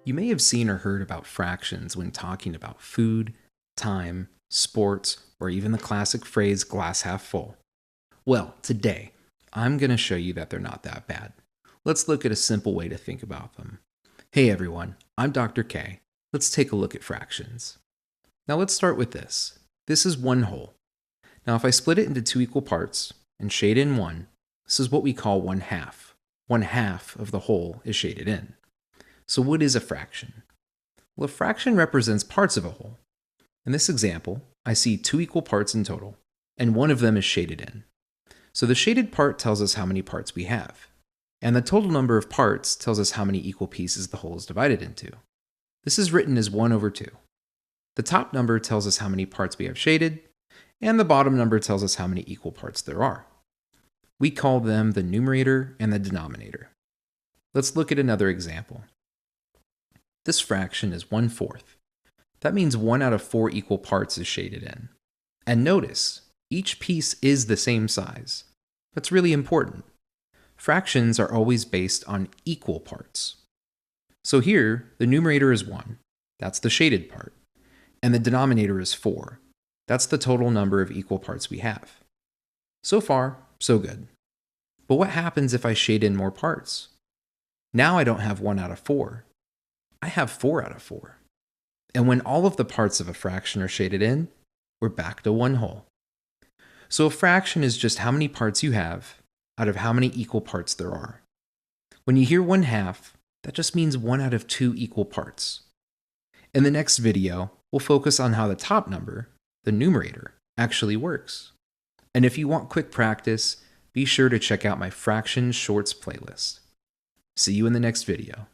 You may have seen or heard about fractions when talking about food, time, sports, or even the classic phrase glass half full. Well, today, I'm going to show you that they're not that bad. Let's look at a simple way to think about them. Hey everyone, I'm Dr. K. Let's take a look at fractions. Now let's start with this. This is one whole. Now if I split it into two equal parts and shade in one, this is what we call 1/2. 1/2 of the whole is shaded in. So what is a fraction? Well, a fraction represents parts of a whole. In this example, I see two equal parts in total, and one of them is shaded in. So the shaded part tells us how many parts we have, and the total number of parts tells us how many equal pieces the whole is divided into. This is written as 1/2. The top number tells us how many parts we have shaded, and the bottom number tells us how many equal parts there are. We call them the numerator and the denominator. Let's look at another example. This fraction is 1/4. That means 1 out of 4 equal parts is shaded in. And notice, each piece is the same size. That's really important. Fractions are always based on equal parts. So here, the numerator is 1. That's the shaded part. And the denominator is 4. That's the total number of equal parts we have. So far, so good. But what happens if I shade in more parts? Now I don't have 1 out of 4. I have 4 out of 4. And when all of the parts of a fraction are shaded in, we're back to one whole. So a fraction is just how many parts you have out of how many equal parts there are. When you hear 1/2, that just means 1 out of 2 equal parts. In the next video, we'll focus on how the top number, the numerator, actually works. And if you want quick practice, be sure to check out my Fractions Shorts playlist. See you in the next video.